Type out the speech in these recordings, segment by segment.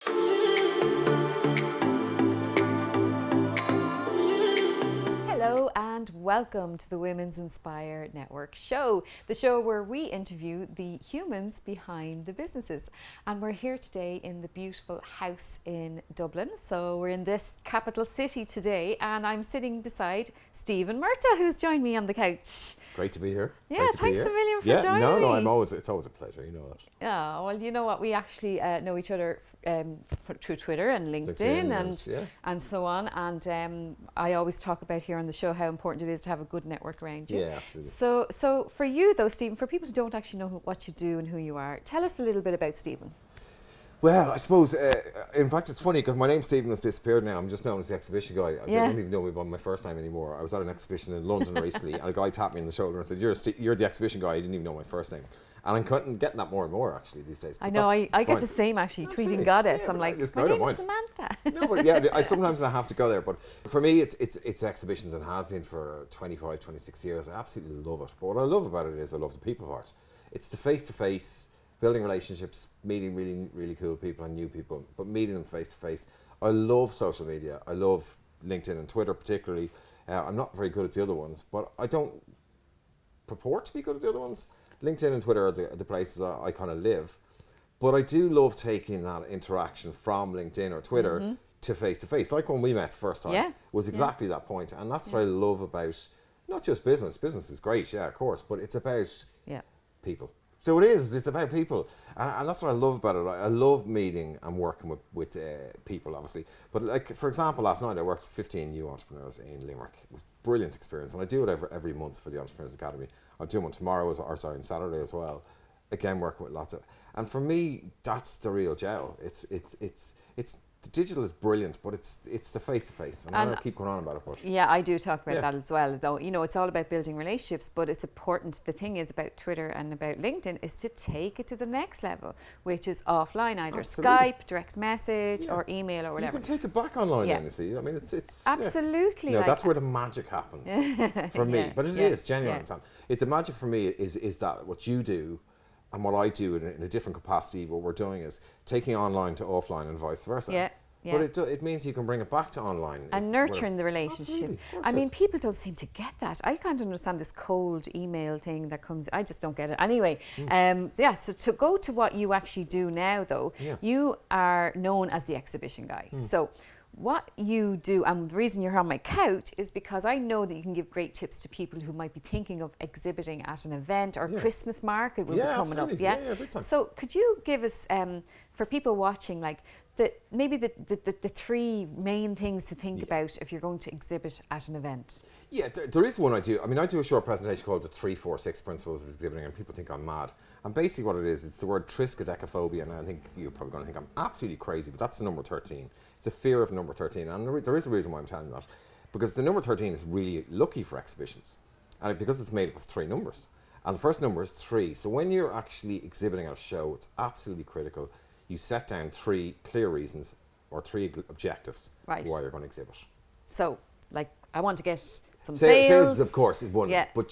Hello and welcome to the Women's Inspire Network show, the show where we interview the humans behind the businesses. And we're here today in the beautiful house in Dublin. So we're in this capital city today, and I'm sitting beside Stephen Murtagh, who's joined me on the couch. Great to be here. Yeah, thanks a million for joining me. It's always a pleasure, you know that. Yeah, well, you know what, we actually know each other through Twitter and LinkedIn and so on, and I always talk about here on the show how important it is to have a good network around you. Yeah, absolutely. So for you though, Stephen, for people who don't actually know what you do and who you are, tell us a little bit about Stephen. Well, I suppose, in fact, it's funny because my name Stephen has disappeared now. I'm just known as the exhibition guy. I don't even know me by my first name anymore. I was at an exhibition in London recently, and a guy tapped me on the shoulder and said, you're the exhibition guy. I didn't even know my first name. And I'm getting that more and more, actually, these days. But I know, I get the same, actually, tweeting Goddess. I'm like, my name is Samantha. No, but yeah, sometimes I have to go there. But for me, it's exhibitions and has been for 25, 26 years. I absolutely love it. But what I love about it is I love the people part. It's the face-to-face, building relationships, meeting really, really cool people and new people, but meeting them face to face. I love social media. I love LinkedIn and Twitter particularly. I'm not very good at the other ones, but I don't purport to be good at the other ones. LinkedIn and Twitter are the places I kind of live. But I do love taking that interaction from LinkedIn or Twitter to face, like when we met first time, was exactly that point. And that's what I love about not just business. Business is great, yeah, of course, but it's about people. So it's about people. And that's what I love about it. I love meeting and working with people, obviously. But like, for example, last night I worked with 15 new entrepreneurs in Limerick. It was a brilliant experience. And I do it every month for the Entrepreneurs Academy. I'll do one tomorrow, on Saturday as well. Again, working with lots of, and for me, that's the real gel. It's the digital is brilliant, but it's the face to face. And I don't keep going on about it, but yeah, I do talk about that as well. Though it's all about building relationships, but it's important. The thing is about Twitter and about LinkedIn is to take it to the next level, which is offline, either Skype, direct message, or email or whatever. You can take it back online, then, you see. I mean, it's absolutely. That's where the magic happens for me. But it is genuine. The magic for me is that what you do. And what I do in a different capacity, what we're doing is taking online to offline and vice versa. Yeah. But it means you can bring it back to online. And nurturing the relationship. I mean, people don't seem to get that. I can't understand this cold email thing that comes, I just don't get it. Anyway, so to go to what you actually do now though, you are known as the exhibition guy. So what you do, and the reason you're on my couch is because I know that you can give great tips to people who might be thinking of exhibiting at an event or Christmas market will be coming up. Big time. So could you give us, for people watching, like the three main things to think about if you're going to exhibit at an event? Yeah, there is one I do. I mean, I do a short presentation called the 3-4-6 Principles of Exhibiting, and people think I'm mad. And basically what it is, it's the word triskaidekaphobia, and I think you're probably going to think I'm absolutely crazy, but that's the number 13. It's a fear of number 13, and there is a reason why I'm telling you that. Because the number 13 is really lucky for exhibitions, and because it's made up of 3 numbers. And the first number is 3. So when you're actually exhibiting at a show, it's absolutely critical. You set down 3 clear reasons, or 3 objectives why you're going to exhibit. So, like, I want to get some sales. Sales, of course, is one. Yeah. But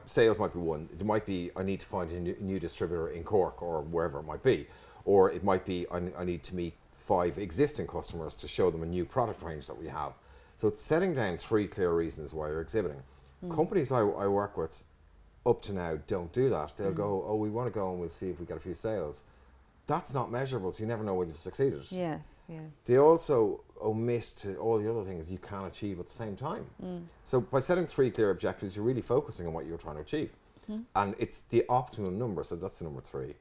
sales might be one. It might be I need to find a new distributor in Cork or wherever it might be, or it might be I need to meet 5 existing customers to show them a new product range that we have. So it's setting down 3 clear reasons why you're exhibiting. Companies I work with up to now don't do that. They'll go, oh, we want to go and we'll see if we get a few sales. That's not measurable, so you never know whether you've succeeded. Yes, yeah. They also omit to all the other things you can achieve at the same time. So by setting 3 clear objectives, you're really focusing on what you're trying to achieve. And it's the optimum number, so that's the number 3.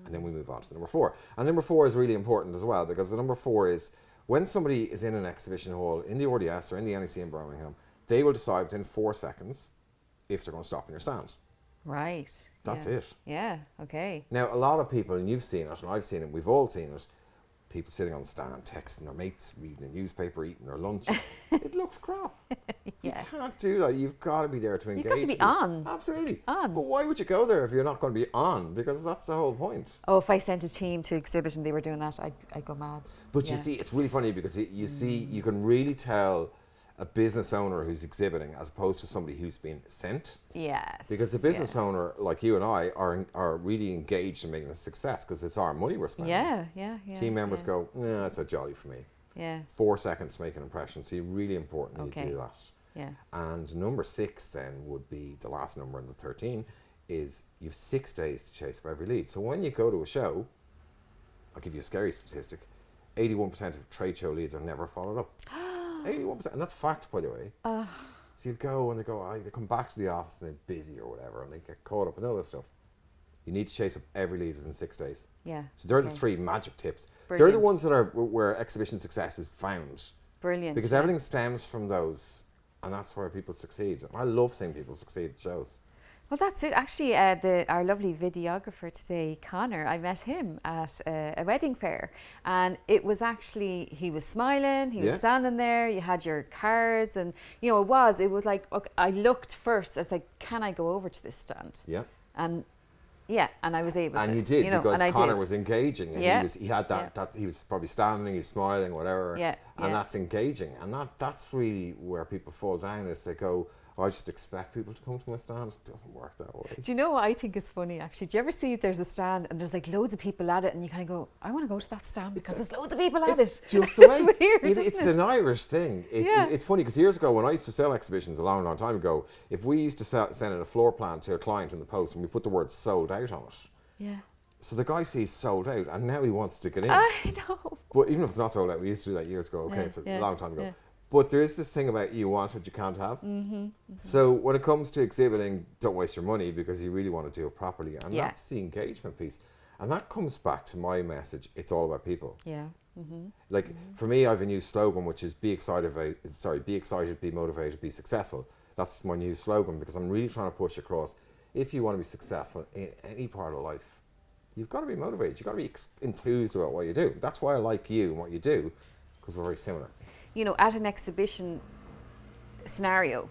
And then we move on to the number 4. And number 4 is really important as well, because the number 4 is when somebody is in an exhibition hall, in the RDS or in the NEC in Birmingham, they will decide within 4 seconds if they're going to stop in your stand. Right. That's it. Yeah, okay. Now, a lot of people, and you've seen it, and I've seen it, we've all seen it, people sitting on the stand, texting their mates, reading a newspaper, eating their lunch. It looks crap. You can't do that. You've got to be there to engage. You've got to be on. Absolutely. On. But why would you go there if you're not going to be on? Because that's the whole point. Oh, if I sent a team to exhibit and they were doing that, I'd go mad. But you see, it's really funny because you see, you can really tell a business owner who's exhibiting as opposed to somebody who's been sent. Yes. Because the business owner, like you and I, are really engaged in making a success because it's our money we're spending. Yeah. Team members go, nah, that's a jolly for me. Yeah. 4 seconds to make an impression. So really important you do that. Yeah. And number 6 then would be the last number in the 13 is you've 6 days to chase up every lead. So when you go to a show, I'll give you a scary statistic, 81% of trade show leads are never followed up. 81%, and that's fact, by the way. So you go and they come back to the office and they're busy or whatever, and they get caught up in other stuff. You need to chase up every lead within 6 days. Yeah. So they're the 3 magic tips. Brilliant. They're the ones that are where exhibition success is found. Brilliant. Because everything stems from those, and that's where people succeed. I love seeing people succeed at shows. Well, that's it. Actually, our lovely videographer today, Connor, I met him at a wedding fair, and it was actually, he was smiling, he was standing there, you had your cards, and you know, it was like, okay, I looked first, I was like, can I go over to this stand? Yeah. And I was able to. And you did, because Connor was engaging, and he had that he was probably standing, he was smiling, whatever, and that's engaging, and that's really where people fall down, is they go, I just expect people to come to my stand. It doesn't work that way. Do you know what I think is funny, actually? Do you ever see there's a stand and there's like loads of people at it, and you kind of go, I want to go to that stand because there's loads of people at it. It's just the way. Weird, it's an Irish thing. It's funny because years ago when I used to sell exhibitions a long, long time ago, if we used to send in a floor plan to a client in the post and we put the word sold out on it. Yeah. So the guy sees sold out and now he wants to get in. I know. But even if it's not sold out, we used to do that years ago. Okay, it's a long time ago. Yeah. But there is this thing about you want what you can't have. So when it comes to exhibiting, don't waste your money because you really want to do it properly. And that's the engagement piece. And that comes back to my message. It's all about people. Yeah. Like for me, I have a new slogan, which is be excited, be motivated, be successful. That's my new slogan because I'm really trying to push across. If you want to be successful in any part of life, you've got to be motivated. You've got to be enthused about what you do. That's why I like you and what you do, because we're very similar. You know, at an exhibition scenario,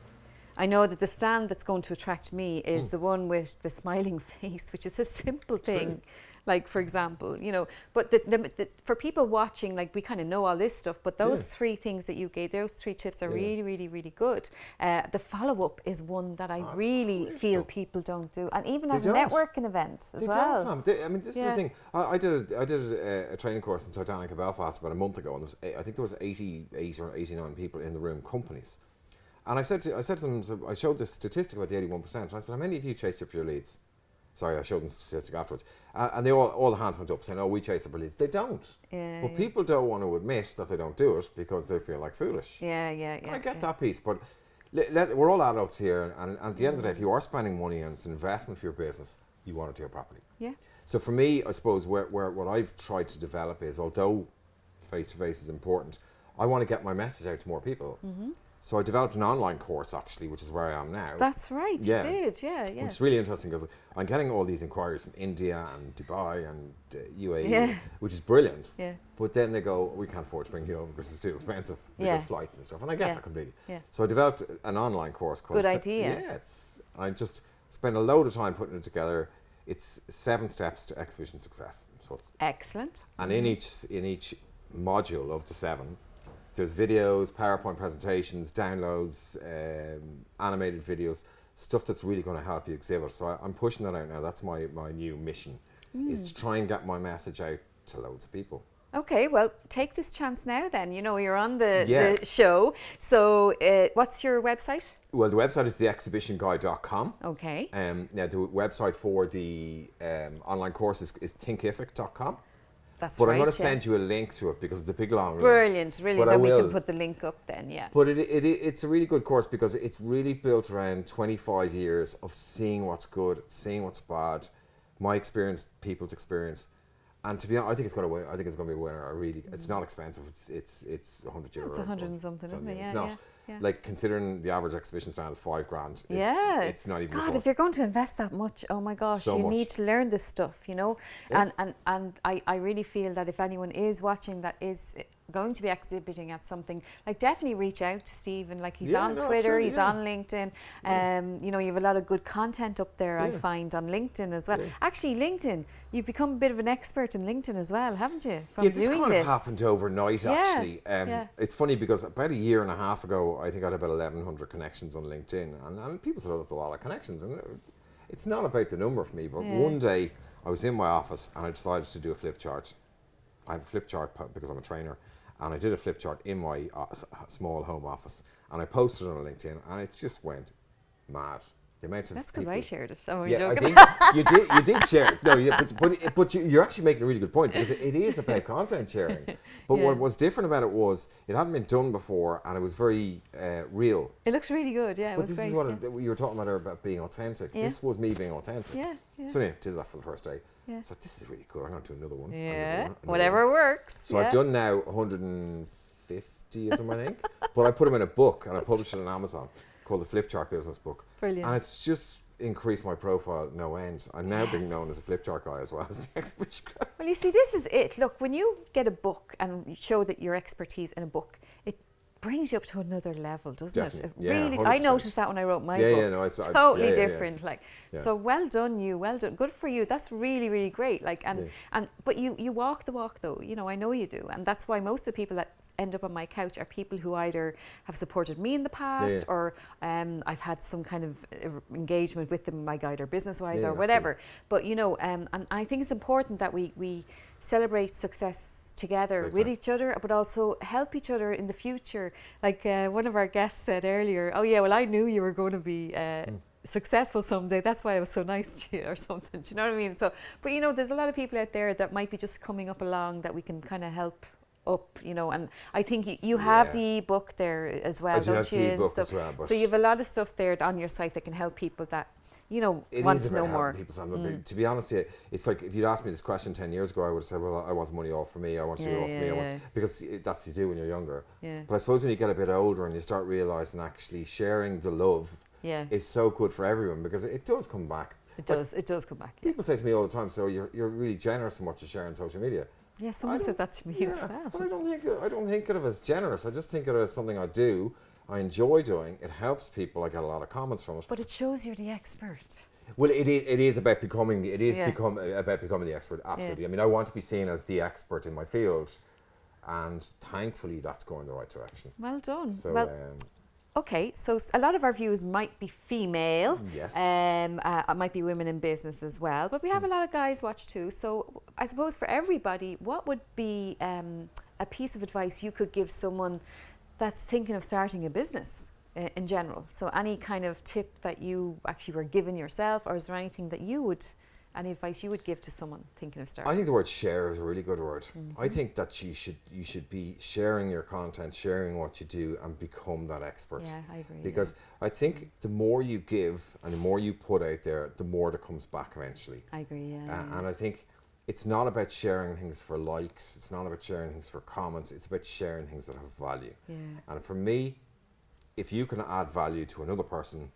I know that the stand that's going to attract me is the one with the smiling face, which is a simple thing. Like, for example, you know, but for people watching, like, we kind of know all this stuff, but those 3 things that you gave, those 3 tips are really, really, really good. The follow-up is one that I really feel people don't do. And even at a networking event as well. I mean, this is the thing. I did a training course in Titanic in Belfast about a month ago, and I think there was 88 or 89 people in the room, companies. And I said to them, so I showed this statistic about the 81%, and I said, how many of you chase up your leads? Sorry, I showed them the statistic afterwards. And they all the hands went up saying, oh, we chase up our leads. They don't. But people don't want to admit that they don't do it because they feel like foolish. I get that piece, but we're all adults here, and at the end of the day, if you are spending money and it's an investment for your business, you want to do it properly. Yeah. So for me, I suppose what I've tried to develop is, although face-to-face is important, I want to get my message out to more people. So I developed an online course, actually, which is where I am now. That's right, you did, Which is really interesting because I'm getting all these inquiries from India and Dubai and UAE, which is brilliant. Yeah. But then they go, we can't afford to bring you over because it's too expensive because flights and stuff. And I get that completely. Yeah. So I developed an online course called... Good idea. I just spent a load of time putting it together. It's 7 steps to exhibition success. So it's excellent. And in each module of the 7, there's videos, PowerPoint presentations, downloads, animated videos, stuff that's really going to help you exhibit. So I'm pushing that out now. That's my new mission, is to try and get my message out to loads of people. Okay, well, take this chance now then. You know, you're on the show. So what's your website? Well, the website is theexhibitionguy.com. Okay. Now, the website for the online course is thinkific.com. That's right. But I'm going to send you a link to it because it's a big long link. Brilliant. Then we can put the link up then, yeah. But it's a really good course because it's really built around 25 years of seeing what's good, seeing what's bad, my experience, people's experience. And to be honest, I think it's going to win. I think it's going to be a winner. It's not expensive. It's €100. It's 100 and something, isn't it? Yeah, it's not. Yeah. Like, considering the average exhibition stand is $5,000. It's not even. God, if you're going to invest that much, oh my gosh, you need to learn this stuff, you know. Yeah. And I really feel that if anyone is watching that is going to be exhibiting at something, like, definitely reach out to Stephen. Like, he's on Twitter, he's on LinkedIn. You know, you have a lot of good content up there. I find on LinkedIn as well. Actually, LinkedIn, you've become a bit of an expert in LinkedIn as well, haven't you? From doing this kind of happened overnight. Actually, it's funny because about a year and a half ago, ago, I think I had about 1,100 connections on LinkedIn, and people said, "Oh, that's a lot of connections." And it's not about the number for me, but one day I was in my office and I decided to do a flip chart. I have a flip chart because I'm a trainer, and I did a flip chart in my small home office, and I posted it on LinkedIn, and it just went mad. The amount of That's because I shared it. I think you did share it. No, but you're actually making a really good point, because it is about content sharing. But what was different about it was it hadn't been done before, and it was very real. It looked really good, yeah. But this is what you were talking about being authentic. Yeah. This was me being authentic. Yeah. So anyway, did that for the first day. Yeah. So this is really cool. I'm going to do another one. Yeah. Another Whatever one. works. So I've done now 150 of them, I think. But I put them in a book, and I published it on Amazon, called the Flip Chart Business Book. Brilliant. And it's just increased my profile no end. I'm now being known as a flip chart guy as well as the expert guy. Well, you see, this is it. Look, when you get a book and you show that your expertise in a book, it brings you up to another level, doesn't it? Really, 100%. I noticed that when I wrote my book. Yeah, no, it's totally different. Like, so well done, you. Well done. Good for you. That's really, really great. Like, but you walk the walk, though. You know, I know you do, and that's why most of the people that end up on my couch are people who either have supported me in the past or I've had some kind of engagement with them, my guide or business wise or whatever. Absolutely. But you know, and I think it's important that we celebrate success together with each other, but also help each other in the future. Like one of our guests said earlier, oh yeah, well, I knew you were going to be successful someday, that's why I was so nice to you, or something. Do you know what I mean? So, but you know, there's a lot of people out there that might be just coming up along that we can kind of help up, you know, and I think you have the book there as well, don't you? E-book as well, so you have a lot of stuff there on your site that can help people that, you know, want to know more. To be honest, it's like if you'd asked me this question 10 years ago, I would have said, well, I want the money all for me, I want you all for me, because that's what you do when you're younger. But I suppose when you get a bit older and you start realising actually sharing the love is so good for everyone, because it does come back. It does come back. People say to me all the time, so you're really generous in what you share on social media. Yeah, someone said that to me as well. But I don't think of it as generous. I just think of it as something I do. I enjoy doing. It helps people. I get a lot of comments from it. But it shows you're the expert. Well, it is about becoming the expert. Absolutely. I mean, I want to be seen as the expert in my field, and thankfully, that's going the right direction. Well done. So, okay, so a lot of our viewers might be female. Yes. Might be women in business as well, but we have a lot of guys watch too. So I suppose for everybody, what would be a piece of advice you could give someone that's thinking of starting a business in general? So any kind of tip that you actually were given yourself, or is there anything that any advice you would give to someone thinking of starting? I think the word share is a really good word. I think that you should be sharing your content, sharing what you do, and become that expert. Yeah, I agree. Because I think the more you give and the more you put out there, the more that comes back eventually. I agree, and I think it's not about sharing things for likes, it's not about sharing things for comments, it's about sharing things that have value. Yeah. And for me, if you can add value to another person,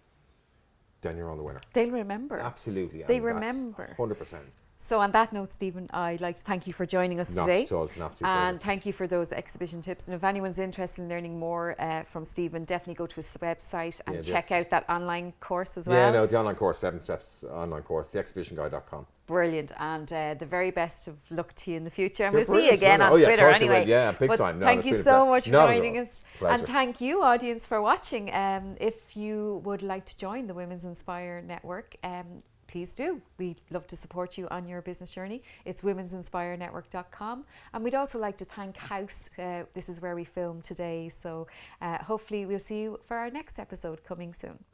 then you're on the winner. They'll remember. Absolutely. They remember. 100%. So on that note, Stephen, I'd like to thank you for joining us today. Not at all, it's an absolute pleasure. And thank you for those exhibition tips. And if anyone's interested in learning more from Stephen, definitely go to his website and check out that online course as well. Yeah, no, the online course, 7 Steps online course, theexhibitionguy.com. Brilliant, and the very best of luck to you in the future. And we'll see you again on Twitter anyway. Yeah, big time. No, thank you so much for joining us. Pleasure. And thank you, audience, for watching. If you would like to join the Women's Inspire Network, please do. We'd love to support you on your business journey. It's women'sinspirenetwork.com. And we'd also like to thank House. This is where we filmed today. So hopefully we'll see you for our next episode coming soon.